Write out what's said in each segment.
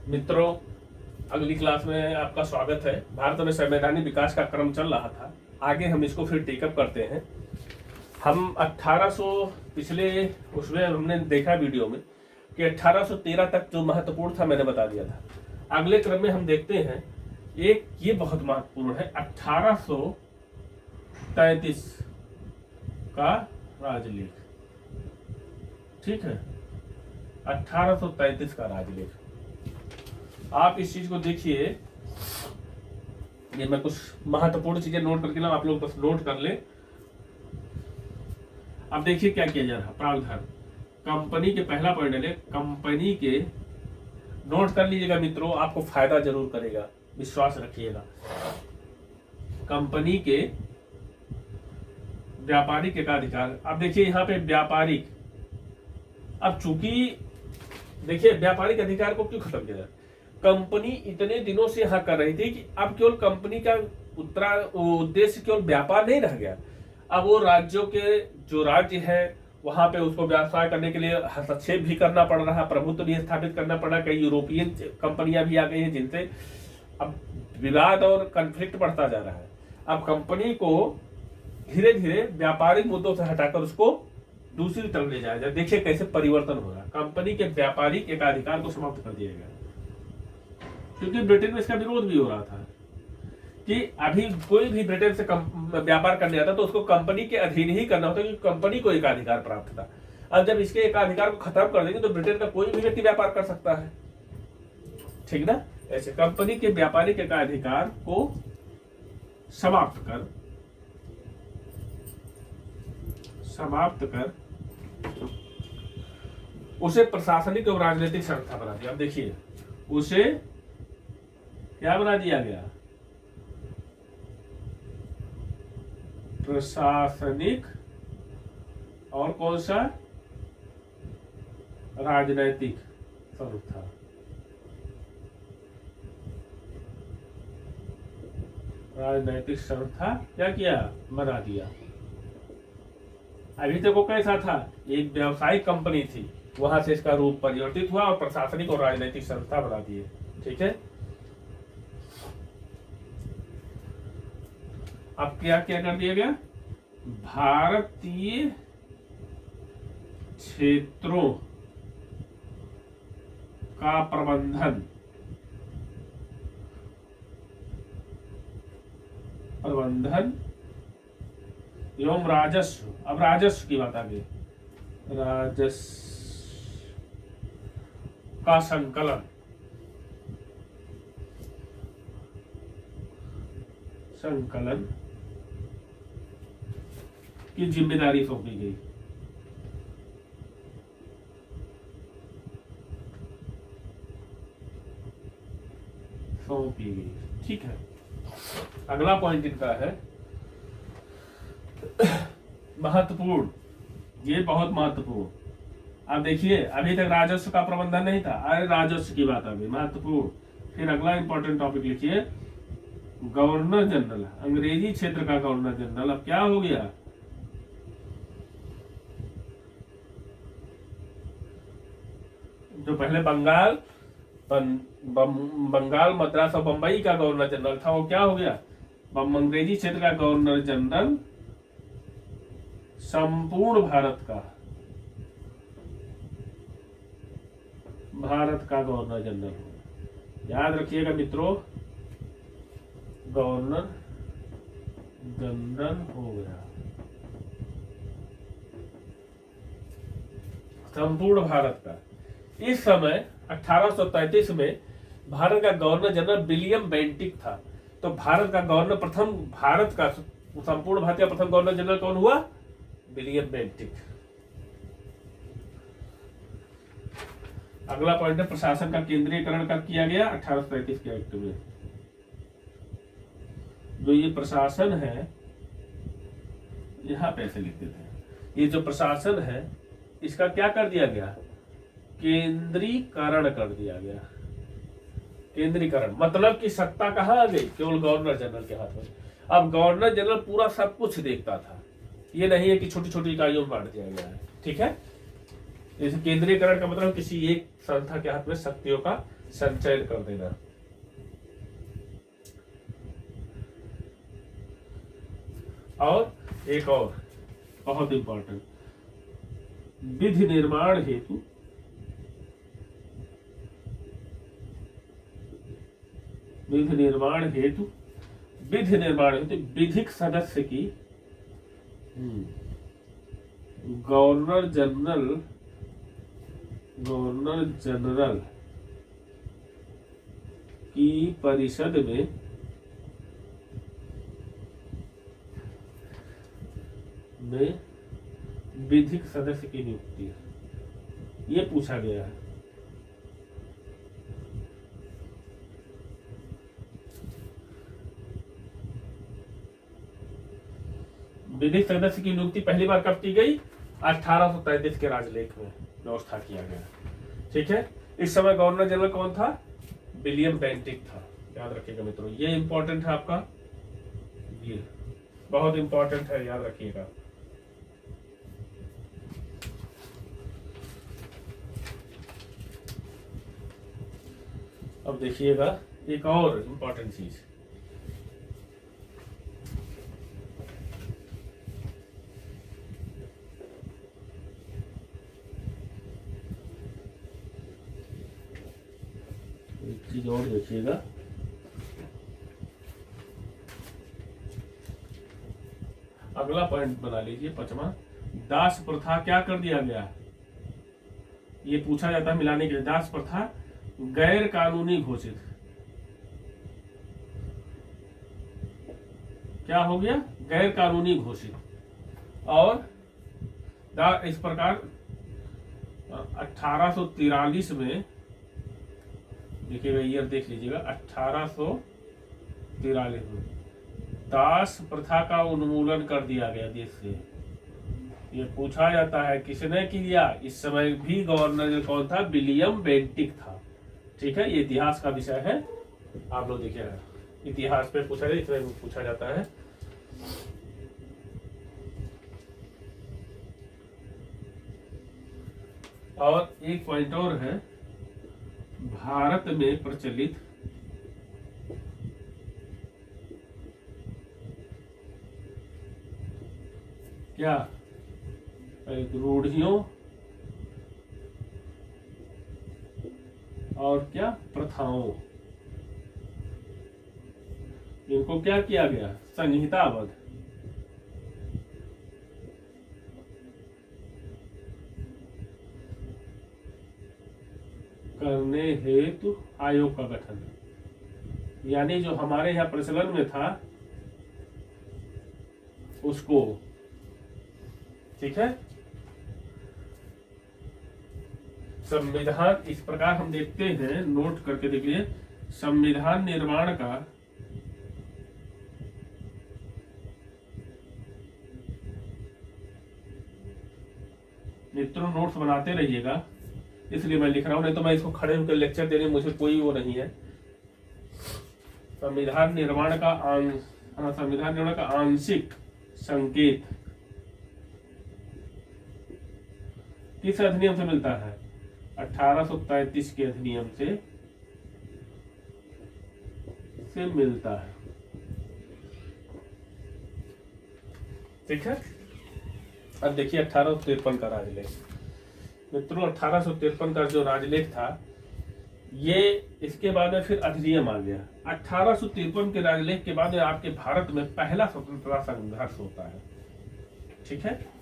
मित्रों, अगली क्लास में आपका स्वागत है। भारत में संवैधानिक विकास का क्रम चल रहा था, आगे हम इसको फिर टेकअप करते हैं। हम 1800 पिछले उसमें हमने देखा वीडियो में कि 1813 तक जो महत्वपूर्ण था मैंने बता दिया था। अगले क्रम में हम देखते हैं एक ये बहुत महत्वपूर्ण है, 1833 का राजलेख। ठीक है, 1833 का राजलेख। आप इस चीज को देखिए, ये मैं कुछ महत्वपूर्ण चीजें नोट करके ना, आप लोग बस नोट कर ले। अब देखिए क्या किया जा रहा है। प्रावधान कंपनी के पहला पॉइंट है, कंपनी के, नोट कर लीजिएगा मित्रों, आपको फायदा जरूर करेगा, विश्वास रखिएगा। कंपनी के व्यापारिक एकाधिकार। अब देखिए यहाँ पे व्यापारिक, अब चूंकि देखिए व्यापारिक अधिकार को क्यों खत्म किया जाए, कंपनी इतने दिनों से यहाँ कर रही थी कि अब केवल कंपनी का उद्देश्य केवल व्यापार नहीं रह गया। अब वो राज्यों के जो राज्य है वहां पे उसको व्यवसाय करने के लिए हस्तक्षेप भी करना पड़ रहा है, प्रभुत्व भी स्थापित करना पड़ा। कई यूरोपियन कंपनियां भी आ गई हैं जिनसे अब विवाद और कन्फ्लिक्ट बढ़ता जा रहा है। अब कंपनी को धीरे धीरे व्यापारिक मुद्दों से हटाकर उसको दूसरी तरफ ले जाया जाए। देखिए कैसे परिवर्तन हो रहा है। कंपनी के व्यापारिक एकाधिकार को समाप्त कर दिया गया, क्योंकि ब्रिटेन में इसका विरोध भी हो रहा था कि अभी कोई भी ब्रिटेन से व्यापार करने आता तो उसको कंपनी के अधीन ही करना होता, क्योंकि कंपनी को एकाधिकार प्राप्त था। अब जब इसके एकाधिकार को खत्म कर देंगे तो ब्रिटेन का कोई भी व्यक्ति व्यापार कर सकता है, ठीक ना। ऐसे कंपनी के व्यापारिक एकाधिकार को समाप्त कर उसे प्रशासनिक और राजनीतिक संस्था बना दिया। अब देखिए उसे क्या बना दिया गया, प्रशासनिक और कौन सा, राजनैतिक संस्था। राजनैतिक संस्था क्या किया, बना दिया। अभी तक वो कैसा था, एक व्यावसायिक कंपनी थी, वहां से इसका रूप परिवर्तित हुआ और प्रशासनिक और राजनैतिक संस्था बना दिए। ठीक है, अब क्या क्या कर दिया गया, भारतीय क्षेत्रों का प्रबंधन एवं राजस्व। अब राजस्व की बात आ गई, राजस्व का संकलन की जिम्मेदारी सौंपी गई। ठीक है, अगला पॉइंट इनका है महत्वपूर्ण, ये बहुत महत्वपूर्ण। अब देखिए अभी तक राजस्व का प्रबंधन नहीं था, अरे राजस्व की बात आ गई, महत्वपूर्ण। फिर अगला इंपॉर्टेंट टॉपिक लिखिए, गवर्नर जनरल, अंग्रेजी क्षेत्र का गवर्नर जनरल। अब क्या हो गया, जो पहले बंगाल मद्रास और बंबई का गवर्नर जनरल था, वो क्या हो गया, अंग्रेजी क्षेत्र का गवर्नर जनरल संपूर्ण भारत का गवर्नर जनरल हो। याद रखिएगा मित्रों, गवर्नर जनरल हो गया संपूर्ण भारत का। इस समय 1833 में भारत का गवर्नर जनरल विलियम बेंटिक था। तो भारत का गवर्नर भारत का संपूर्ण भारत का प्रथम गवर्नर जनरल कौन हुआ, विलियम बेंटिक। अगला पॉइंट है प्रशासन का केंद्रीयकरण कब किया गया, 1833 के एक्ट में। जो ये प्रशासन है, यहां पैसे लिखते थे, ये जो प्रशासन है इसका क्या कर दिया गया, केंद्रीकरण कर दिया गया। केंद्रीकरण मतलब कि सत्ता कहां आ गई, केवल गवर्नर जनरल के हाथ में। अब गवर्नर जनरल पूरा सब कुछ देखता था, ये नहीं है कि छोटी छोटी इकाइयों में बांट दिया गया है। ठीक है, जैसे केंद्रीयकरण का मतलब किसी एक संस्था के हाथ में शक्तियों का संचयन कर देना। और एक और बहुत इंपॉर्टेंट, विधि निर्माण हेतु विधि निर्माण हेतु विधिक सदस्य की गवर्नर जनरल की परिषद में विधिक सदस्य की नियुक्ति, ये पूछा गया है। विधिक सदस्य की नियुक्ति पहली बार कब की गई? 1833 के राजलेख में व्यवस्था किया गया। ठीक है, इस समय गवर्नर जनरल कौन था? विलियम बेंटिक था। याद रखिएगा मित्रों, ये इंपॉर्टेंट है आपका, ये बहुत इंपॉर्टेंट है, याद रखिएगा। अब देखिएगा एक और इंपॉर्टेंट चीज, एक चीज और देखिएगा। अगला पॉइंट बना लीजिए, 5वां, दास प्रथा क्या कर दिया गया? ये पूछा जाता है मिलाने के लिए। दास प्रथा गैर कानूनी घोषित, क्या हो गया? गैर कानूनी घोषित। और इस प्रकार 1843 में, देखिएगा ईयर देख लीजिएगा, 1843 में दास प्रथा का उन्मूलन कर दिया गया देश से। ये पूछा जाता है किसने किया? इस समय भी गवर्नर कौन था? विलियम बेंटिक था। ठीक है, ये इतिहास का विषय है, आप लोग देखिएगा, इतिहास पे पूछा जाए, इसमें पूछा जाता है। और एक पॉइंट और है, भारत में प्रचलित क्या रूढ़ियों और क्या प्रथाओं, इनको क्या किया गया? संहिताबद्ध करने हेतु आयोग का गठन। यानी जो हमारे यहाँ प्रचलन में था उसको, ठीक है, संविधान इस प्रकार हम देखते हैं, नोट करके देखिए, संविधान निर्माण का मित्रों नोट्स बनाते रहिएगा, इसलिए मैं लिख रहा हूं, नहीं तो मैं इसको खड़े होकर लेक्चर देने में मुझे कोई वो नहीं है। संविधान निर्माण का आंशिक संकेत किस अधिनियम से मिलता है? 1833 के अधिनियम से मिलता है। ठीक है, अब देखिए 1853 का राजलेख। मित्रों 1853 का जो राजलेख था, ये इसके बाद में फिर अधिनियम आ गया। 1853 के राजलेख के बाद आपके भारत में पहला स्वतंत्रता संघर्ष होता है। ठीक है,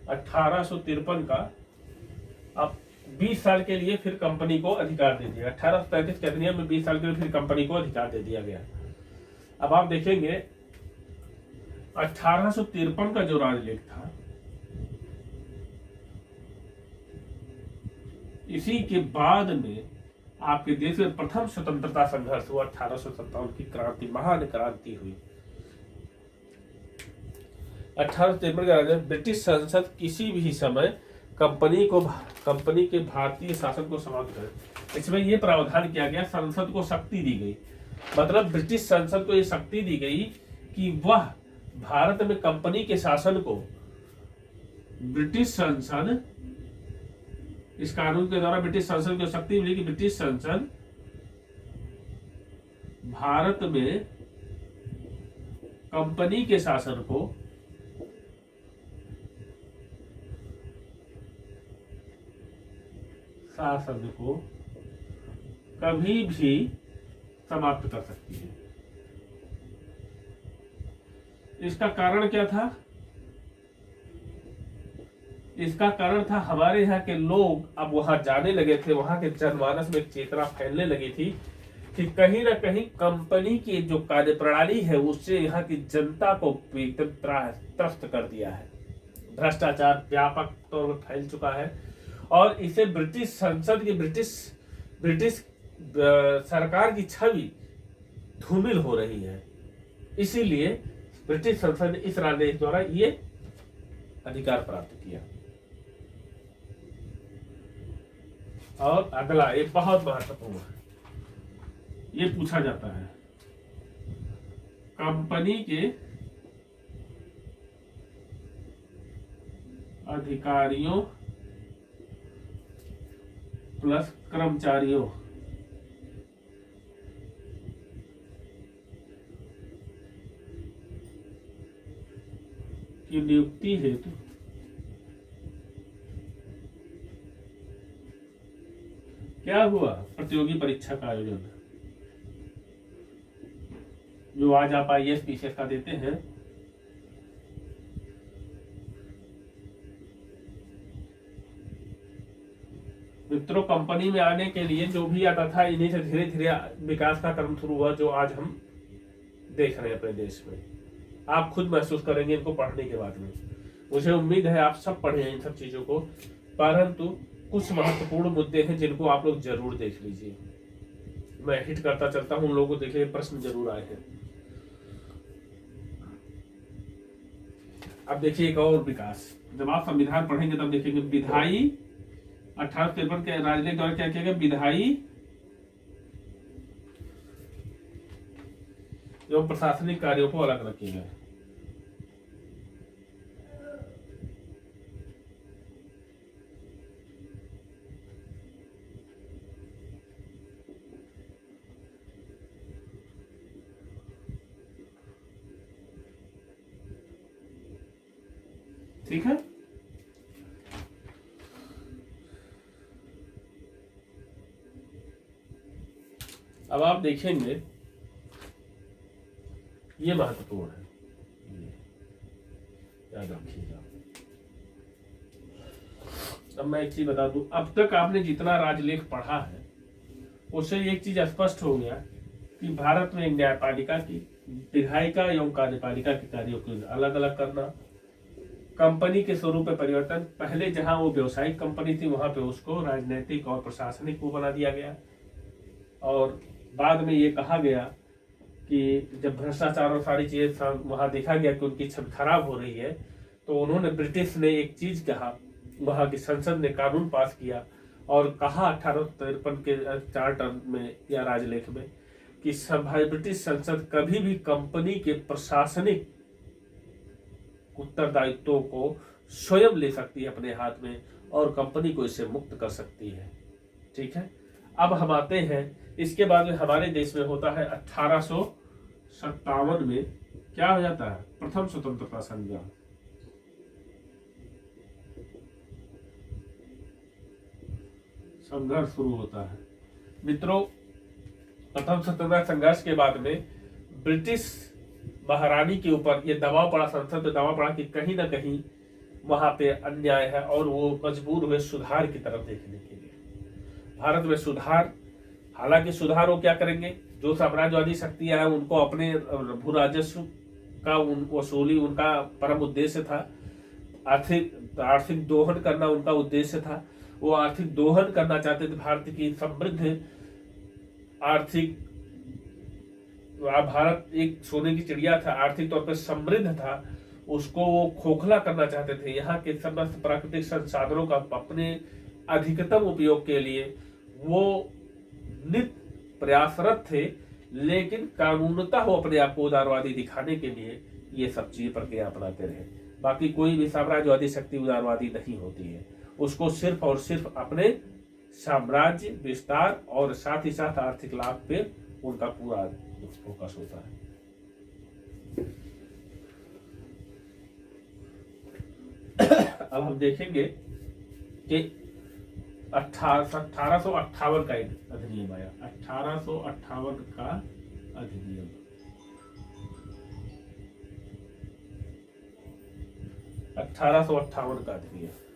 (1853) का अब 20 साल के लिए फिर कंपनी को अधिकार दे दिया। 1835 के अधिनियम में 20 साल के लिए फिर कंपनी को अधिकार दे दिया गया। अब आप देखेंगे 1853 का जो राजलेख था, इसी के बाद में आपके देश में प्रथम स्वतंत्रता संघर्ष हुआ। 1857 की क्रांति, महान क्रांति हुई। 1853 का राजलेख, ब्रिटिश संसद किसी भी समय कंपनी के भारतीय शासन को समाप्त करे। इसमें यह प्रावधान किया गया, संसद को शक्ति दी गई, मतलब ब्रिटिश संसद को यह शक्ति दी गई कि वह भारत में कंपनी के शासन को ब्रिटिश संसद, इस कानून के द्वारा ब्रिटिश संसद को शक्ति मिली कि ब्रिटिश संसद भारत में कंपनी के शासन को कभी भी समाप्त कर सकती है। इसका कारण क्या था? इसका कारण था हमारे यहाँ के लोग अब वहां जाने लगे थे, वहां के जनमानस में एक चेतना फैलने लगी थी कि कहीं ना कहीं कंपनी की जो कार्यप्रणाली है उससे यहाँ की जनता को एकदम त्रस्त कर दिया है। भ्रष्टाचार व्यापक तौर पर फैल चुका है और इसे ब्रिटिश संसद की ब्रिटिश सरकार की छवि धूमिल हो रही है। इसीलिए ब्रिटिश संसद ने इस राजनीति द्वारा ये अधिकार प्राप्त किया। और अगला एक बहुत महत्वपूर्ण है, ये पूछा जाता है कंपनी के अधिकारियों प्लस कर्मचारियों की नियुक्ति हेतु क्या हुआ? प्रतियोगी परीक्षा का आयोजन, जो आज आप IAS PCS का देते हैं, मित्रों कंपनी में आने के लिए जो भी आता था इन्हीं से धीरे धीरे विकास का क्रम शुरू हुआ, जो आज हम देख रहे हैं अपने देश में। आप खुद महसूस करेंगे इनको पढ़ने के बाद में। मुझे उम्मीद है आप सब पढ़े हैं इन सब चीजों को, परंतु कुछ महत्वपूर्ण मुद्दे हैं जिनको आप लोग जरूर देख लीजिए। मैं हिट करता चलता हूं, उन लोगों को देखिए प्रश्न जरूर आए हैं। अब देखिए एक और विकास, जब आप संविधान पढ़ेंगे तब देखेंगे विधायी 1853 के राजनीतिक द्वारा क्या किया गया, विधायी एवं प्रशासनिक कार्यों को अलग रखे गए। ठीक है, अब आप देखेंगे ये महत्वपूर्ण है, याद रखिएगा। अब मैं एक चीज बता दूं, अब तक आपने जितना राजलेख पढ़ा है उससे एक चीज स्पष्ट हो गया कि भारत में न्यायपालिका की, विधायिका एवं कार्यपालिका के कार्यों को अलग अलग करना, कंपनी के स्वरूप में परिवर्तन, पहले जहां वो व्यवसायिक कंपनी थी वहां पे उसको राजनीतिक और प्रशासनिक को बना दिया गया, और बाद में ये कहा गया कि जब भ्रष्टाचार और सारी चीजें वहां देखा गया कि उनकी छवि खराब हो रही है, तो उन्होंने ब्रिटिश ने एक चीज कहा, वहां की संसद ने कानून पास किया और कहा 1853 के चार्टर में या राजलेख में कि ब्रिटिश संसद कभी भी कंपनी के प्रशासनिक उत्तरदायित्वों को स्वयं ले सकती है अपने हाथ में और कंपनी को इससे मुक्त कर सकती है। ठीक है, अब हम आते हैं इसके बाद में हमारे देश में होता है 1857 में क्या हो जाता है, प्रथम स्वतंत्रता संग्राम। संघर्ष शुरू होता है मित्रों। प्रथम स्वतंत्रता संघर्ष के बाद में ब्रिटिश महारानी के ऊपर ये दबाव पड़ा, संसद में दबाव पड़ा कि कहीं ना कहीं वहां पे अन्याय है और वो मजबूर हुए सुधार की तरफ देखने के लिए। भारत में सुधार, हालांकि सुधार वो क्या करेंगे, जो साम्राज्यवादी शक्तियां हैं उनको अपने भू राजस्व का वसूली उनका परम उद्देश्य था। आर्थिक दोहन करना उनका उद्देश्य था। वो आर्थिक दोहन करना चाहते थे। भारत की समृद्ध आर्थिक, भारत एक सोने की चिड़िया था, आर्थिक तौर पर समृद्ध था, उसको वो खोखला करना चाहते थे। यहाँ के समस्त प्राकृतिक संसाधनों का अपने अधिकतम उपयोग के लिए वो नित्य प्रयासरत थे, लेकिन कानूनतः वो अपने आप को उदारवादी दिखाने के लिए ये सब चीज प्रक्रिया अपनाते रहे। बाकी कोई भी साम्राज्यवादी शक्ति उदारवादी नहीं होती है, उसको सिर्फ और सिर्फ अपने साम्राज्य विस्तार और साथ ही साथ आर्थिक लाभ पे उनका पूरा फोकस होता है। अब हम देखेंगे कि 1858 का एक अधिनियम आया, 1858 का अधिनियम। का अधिनियम